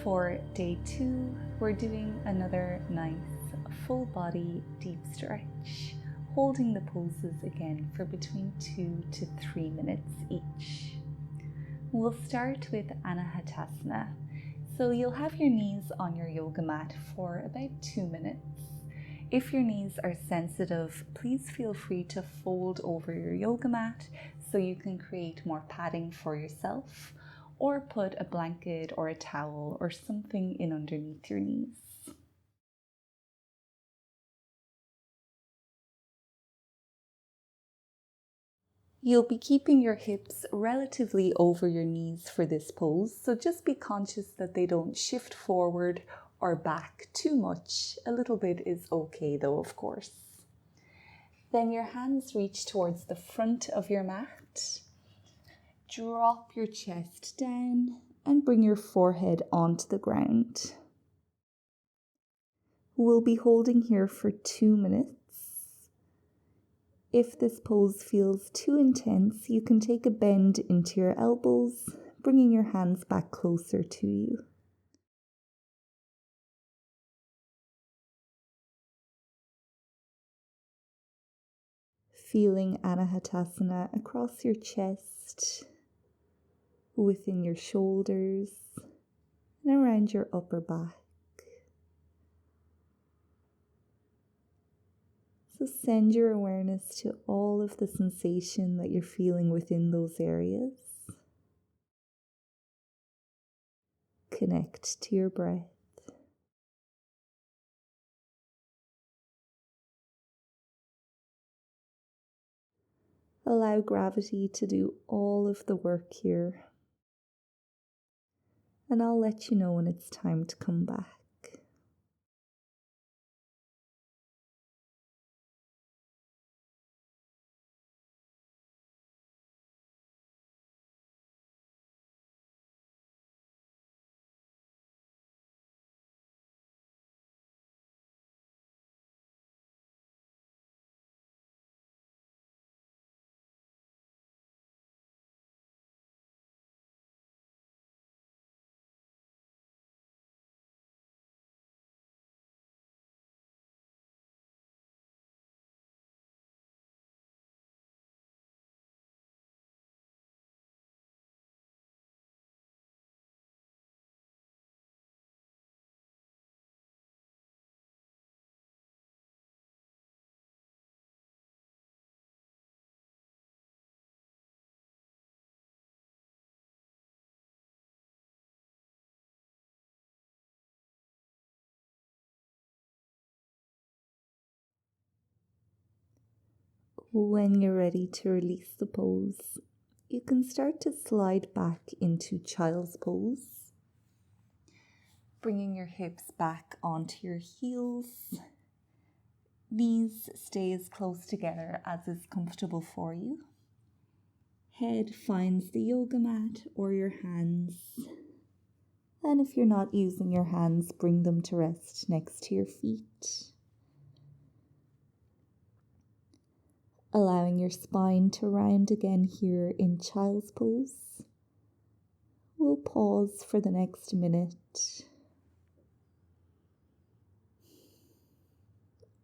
For day 2, we're doing another nice full body deep stretch, holding the poses again for between 2 to 3 minutes each. We'll start with Anahatasana. So you'll have your knees on your yoga mat for about 2 minutes. If your knees are sensitive, please feel free to fold over your yoga mat so you can create more padding for yourself, or put a blanket or a towel or something in underneath your knees. You'll be keeping your hips relatively over your knees for this pose, so just be conscious that they don't shift forward or back too much. A little bit is okay though, of course. Then your hands reach towards the front of your mat. Drop your chest down and bring your forehead onto the ground. We'll be holding here for 2 minutes. If this pose feels too intense, you can take a bend into your elbows, bringing your hands back closer to you. Feeling Anahatasana across your chest, within your shoulders, and around your upper back. So send your awareness to all of the sensation that you're feeling within those areas. Connect to your breath. Allow gravity to do all of the work here. And I'll let you know when it's time to come back. When you're ready to release the pose, you can start to slide back into child's pose, bringing your hips back onto your heels. Knees stay as close together as is comfortable for you. Head finds the yoga mat or your hands. And if you're not using your hands, bring them to rest next to your feet. Allowing your spine to round again here in child's pose. We'll pause for the next minute.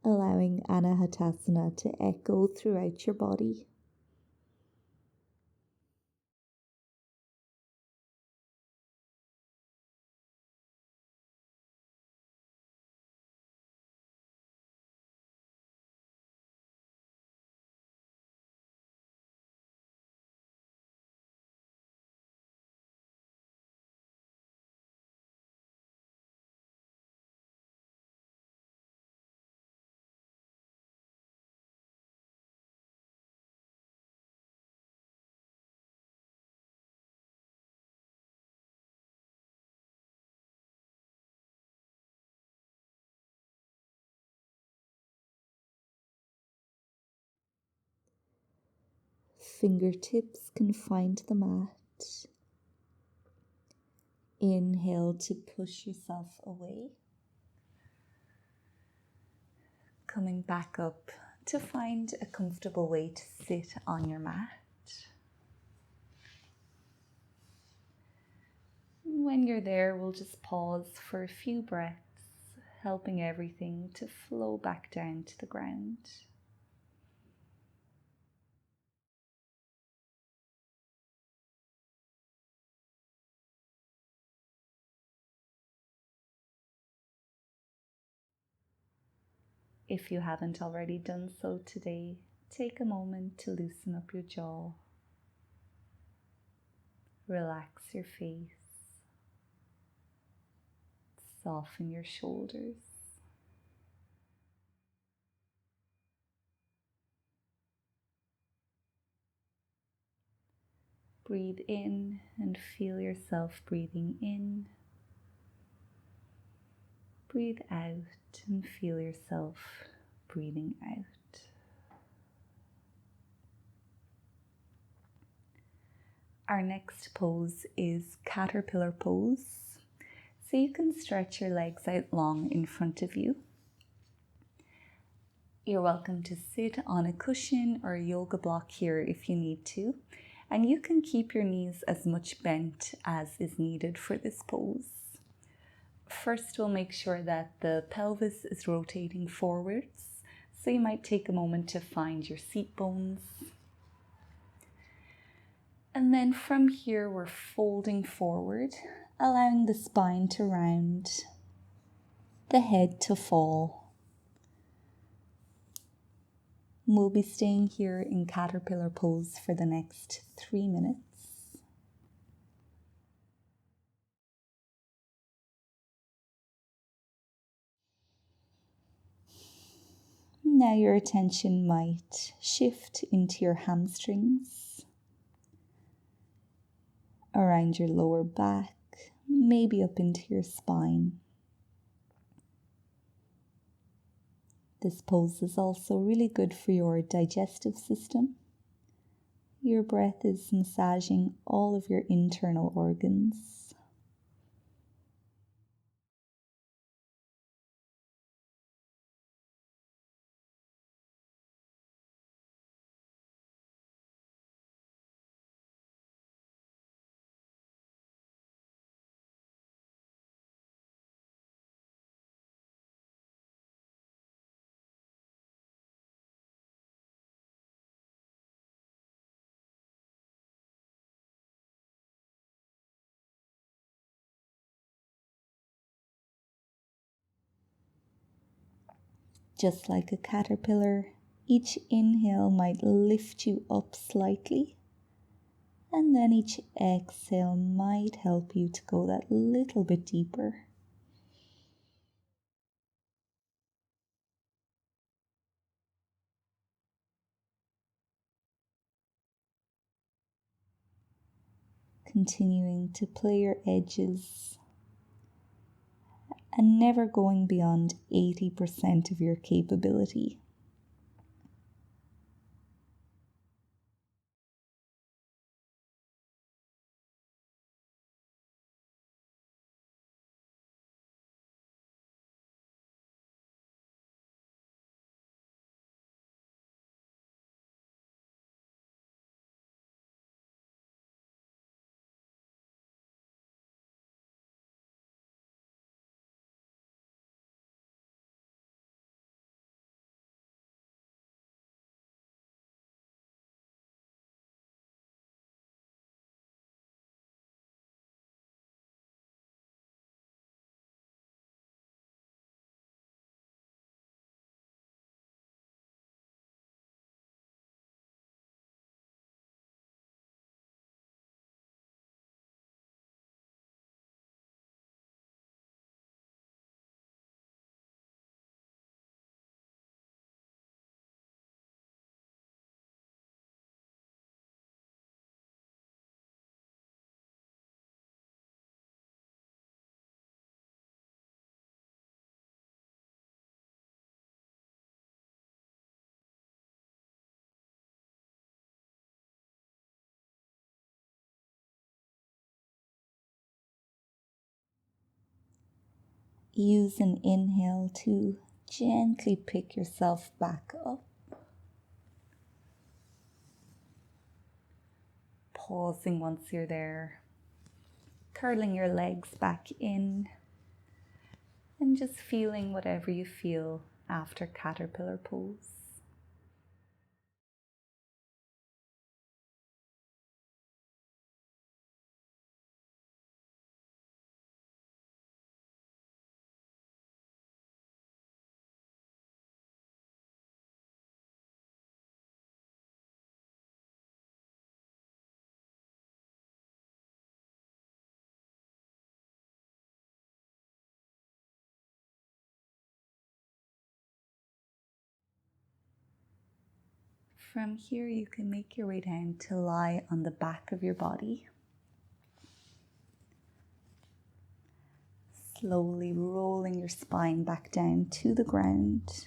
Allowing Anahatasana to echo throughout your body. Fingertips can find the mat. Inhale to push yourself away. Coming back up to find a comfortable way to sit on your mat. When you're there, we'll just pause for a few breaths, helping everything to flow back down to the ground. If you haven't already done so today, take a moment to loosen up your jaw. Relax your face. Soften your shoulders. Breathe in and feel yourself breathing in. Breathe out and feel yourself breathing out. Our next pose is caterpillar pose. So you can stretch your legs out long in front of you. You're welcome to sit on a cushion or a yoga block here if you need to. And you can keep your knees as much bent as is needed for this pose. First, we'll make sure that the pelvis is rotating forwards. So you might take a moment to find your seat bones. And then from here, we're folding forward, allowing the spine to round, the head to fall. We'll be staying here in caterpillar pose for the next 3 minutes. Now your attention might shift into your hamstrings, around your lower back, maybe up into your spine. This pose is also really good for your digestive system. Your breath is massaging all of your internal organs. Just like a caterpillar, each inhale might lift you up slightly, and then each exhale might help you to go that little bit deeper. Continuing to play your edges and never going beyond 80% of your capability. Use an inhale to gently pick yourself back up. Pausing once you're there. Curling your legs back in and just feeling whatever you feel after caterpillar pose. From here, you can make your way down to lie on the back of your body. Slowly rolling your spine back down to the ground.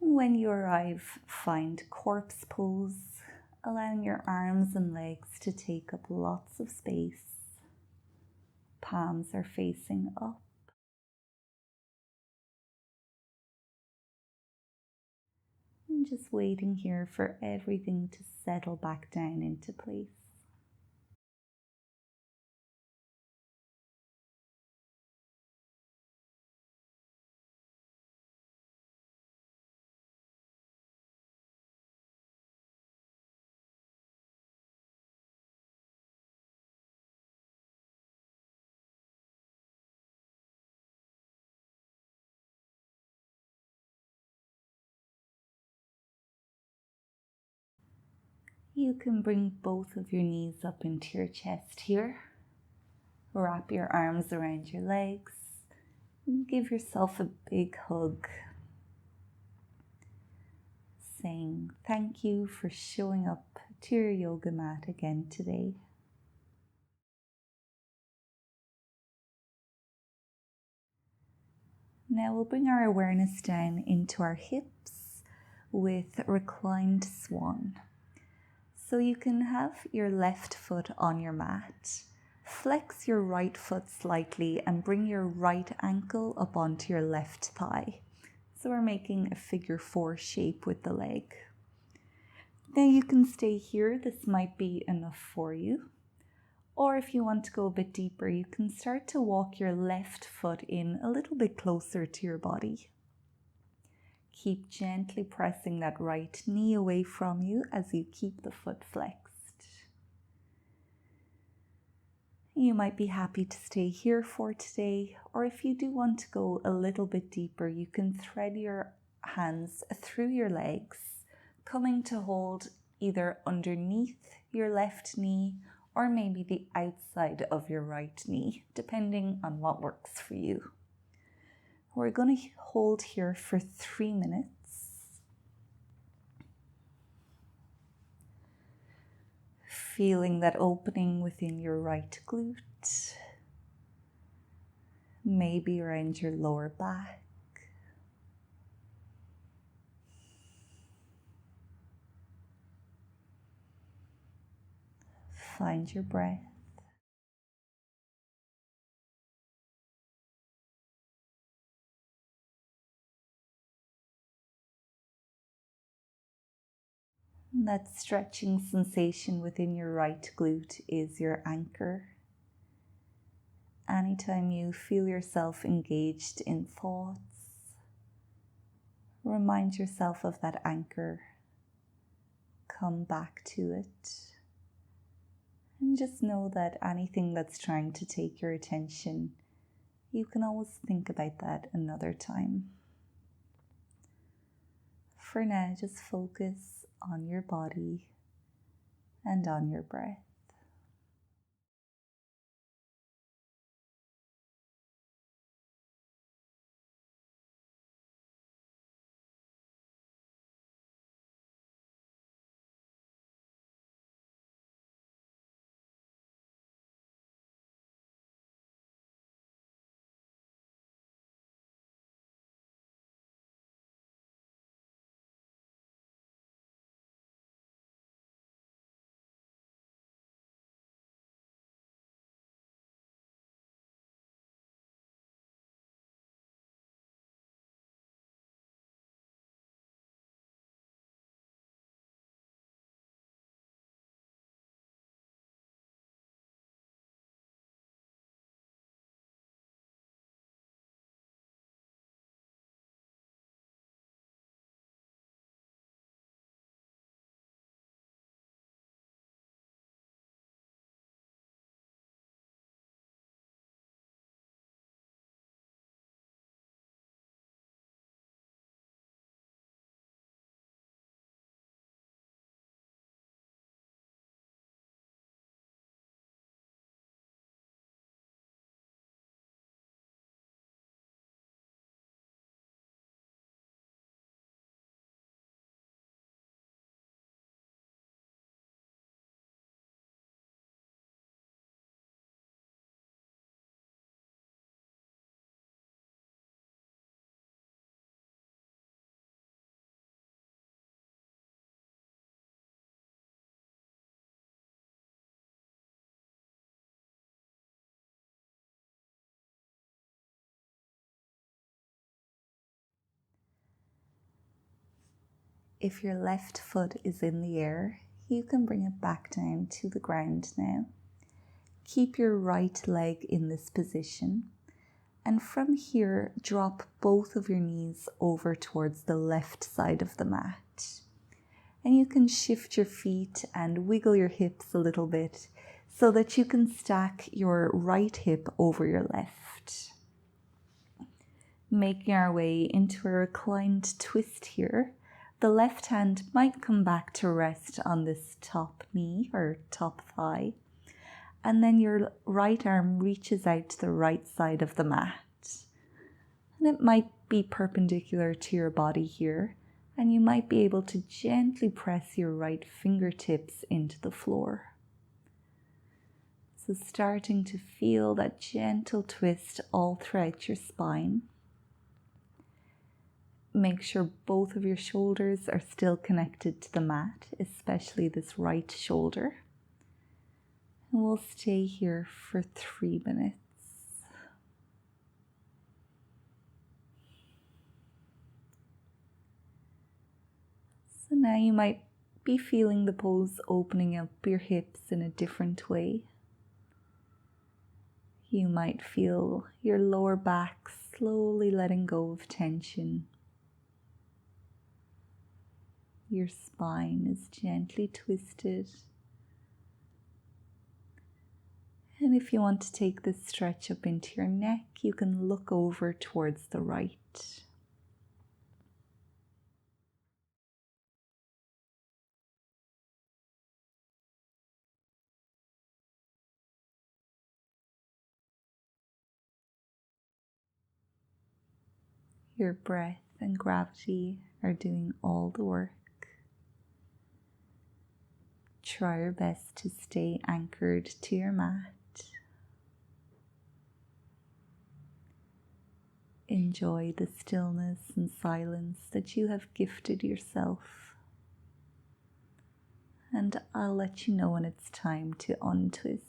And when you arrive, find corpse pose, allowing your arms and legs to take up lots of space. Palms are facing up. And just waiting here for everything to settle back down into place. You can bring both of your knees up into your chest here. Wrap your arms around your legs and give yourself a big hug, saying thank you for showing up to your yoga mat again today. Now we'll bring our awareness down into our hips with Reclined Swan. So you can have your left foot on your mat. Flex your right foot slightly and bring your right ankle up onto your left thigh. So we're making a figure 4 shape with the leg. Now you can stay here. This might be enough for you. Or if you want to go a bit deeper, you can start to walk your left foot in a little bit closer to your body. Keep gently pressing that right knee away from you as you keep the foot flexed. You might be happy to stay here for today, or if you do want to go a little bit deeper, you can thread your hands through your legs, coming to hold either underneath your left knee or maybe the outside of your right knee, depending on what works for you. We're going to hold here for 3 minutes. Feeling that opening within your right glute, maybe around your lower back. Find your breath. That stretching sensation within your right glute is your anchor. Anytime you feel yourself engaged in thoughts, remind yourself of that anchor. Come back to it. And just know that anything that's trying to take your attention, you can always think about that another time. For now, just focus on your body and on your breath. If your left foot is in the air, you can bring it back down to the ground now. Keep your right leg in this position, and from here, drop both of your knees over towards the left side of the mat. And you can shift your feet and wiggle your hips a little bit so that you can stack your right hip over your left. Making our way into a reclined twist here. The left hand might come back to rest on this top knee or top thigh. And then your right arm reaches out to the right side of the mat. And it might be perpendicular to your body here. And you might be able to gently press your right fingertips into the floor. So starting to feel that gentle twist all throughout your spine. Make sure both of your shoulders are still connected to the mat, especially this right shoulder. And we'll stay here for 3 minutes. So now you might be feeling the pose opening up your hips in a different way. You might feel your lower back slowly letting go of tension. Your spine is gently twisted. And if you want to take this stretch up into your neck, you can look over towards the right. Your breath and gravity are doing all the work. Try your best to stay anchored to your mat. Enjoy the stillness and silence that you have gifted yourself. And I'll let you know when it's time to untwist.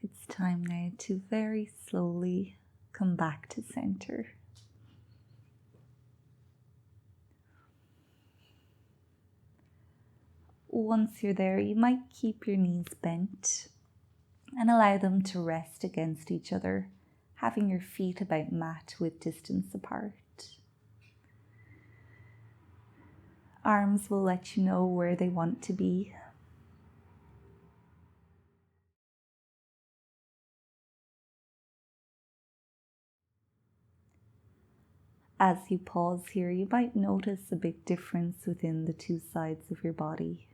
It's time now to very slowly come back to center. Once you're there, you might keep your knees bent and allow them to rest against each other, having your feet about mat with distance apart. Arms will let you know where they want to be. As you pause here, you might notice a big difference within the two sides of your body.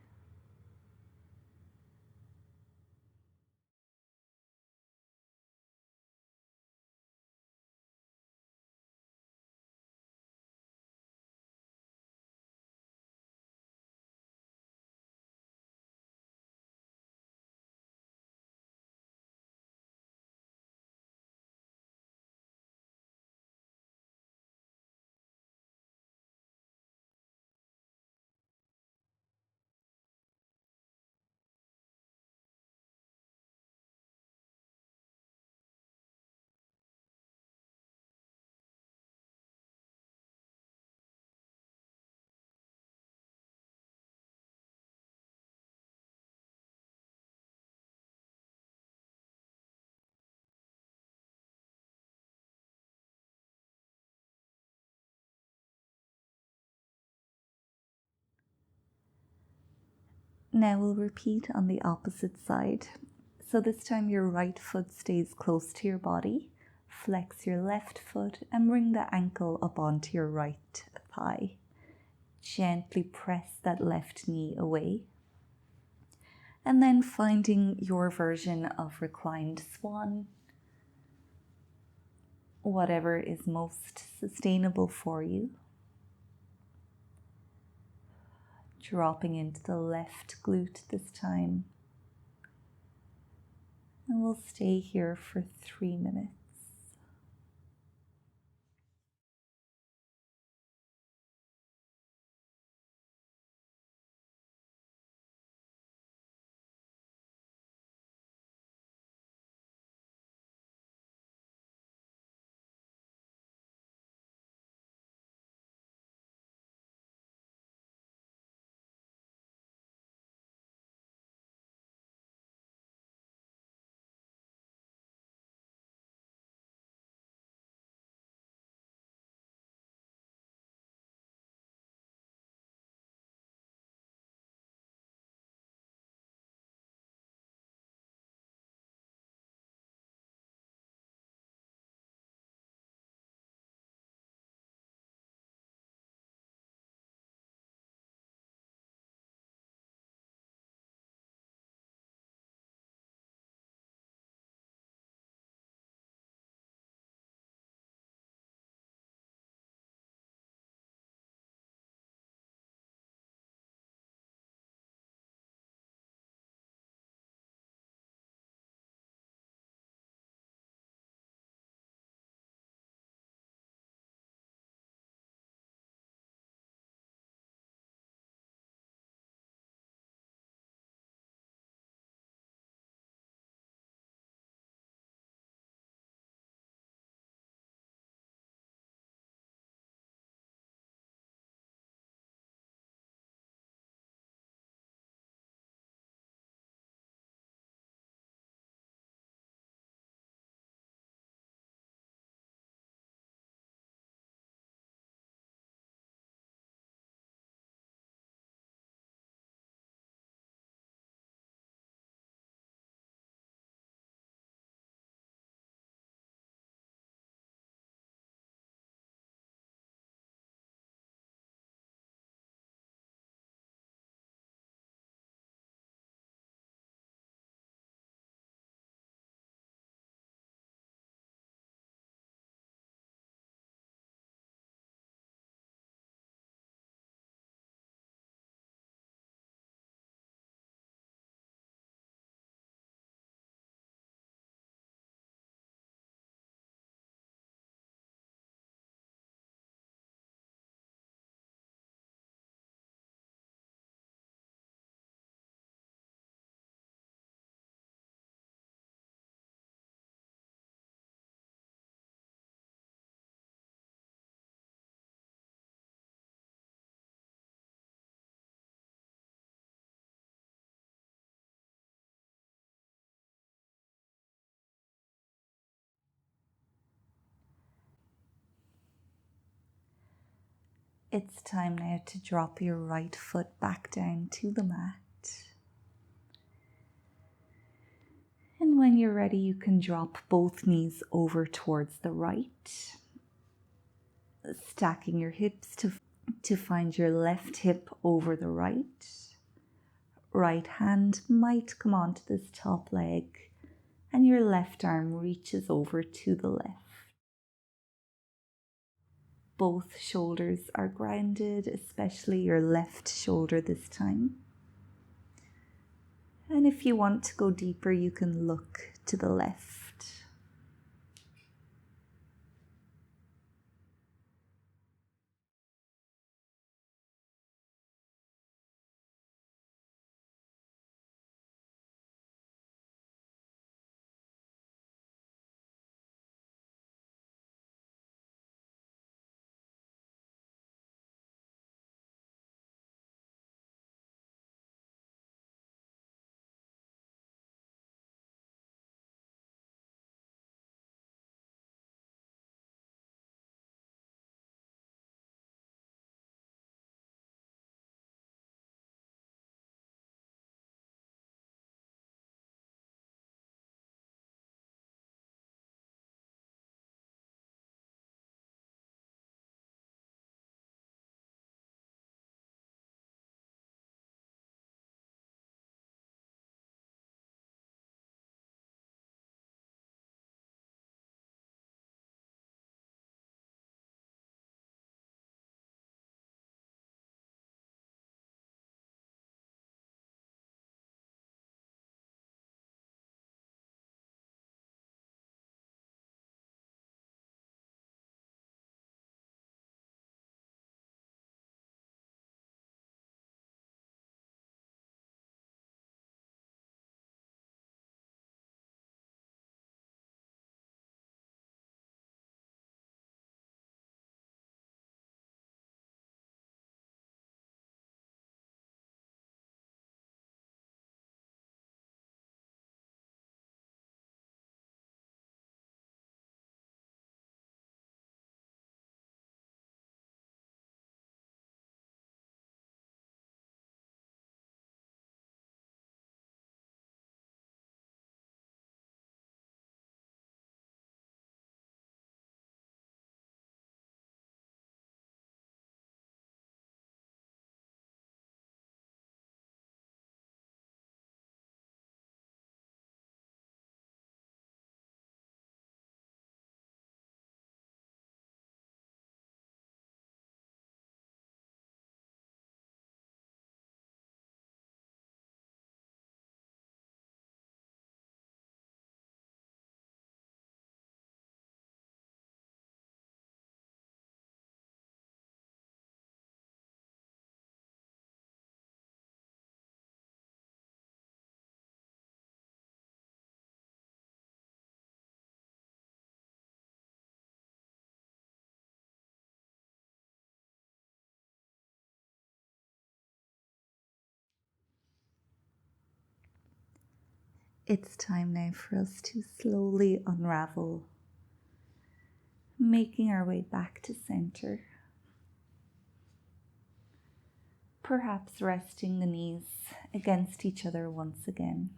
Now we'll repeat on the opposite side. So this time your right foot stays close to your body. Flex your left foot and bring the ankle up onto your right thigh. Gently press that left knee away. And then finding your version of reclined swan, whatever is most sustainable for you. Dropping into the left glute this time. And we'll stay here for 3 minutes. It's time now to drop your right foot back down to the mat. And when you're ready, you can drop both knees over towards the right, stacking your hips to find your left hip over the right. Right hand might come onto this top leg, and your left arm reaches over to the left. Both shoulders are grounded, especially your left shoulder this time. And if you want to go deeper, you can look to the left. It's time now for us to slowly unravel, making our way back to center. Perhaps resting the knees against each other once again.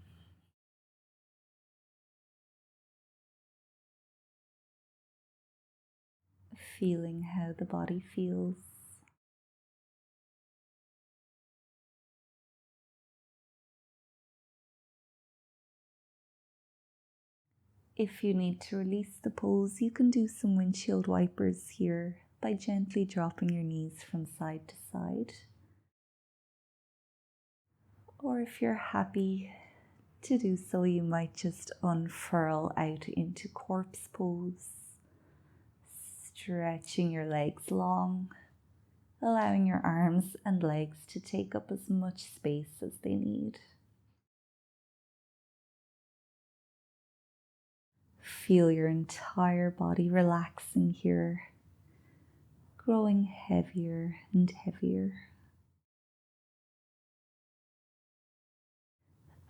Feeling how the body feels. If you need to release the pose, you can do some windshield wipers here by gently dropping your knees from side to side. Or if you're happy to do so, you might just unfurl out into corpse pose, stretching your legs long, allowing your arms and legs to take up as much space as they need. Feel your entire body relaxing here, growing heavier and heavier.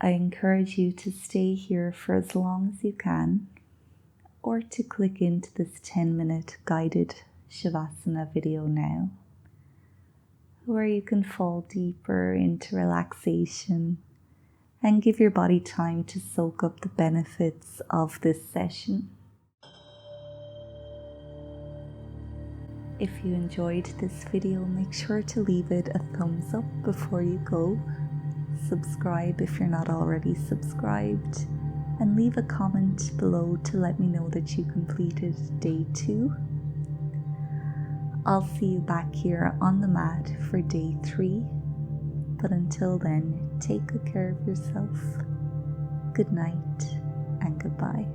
I encourage you to stay here for as long as you can, or to click into this 10-minute guided Shavasana video now, where you can fall deeper into relaxation and give your body time to soak up the benefits of this session. If you enjoyed this video, make sure to leave it a thumbs up before you go. Subscribe if you're not already subscribed, and leave a comment below to let me know that you completed day 2. I'll see you back here on the mat for day 3, but until then, take good care of yourself. Good night and goodbye.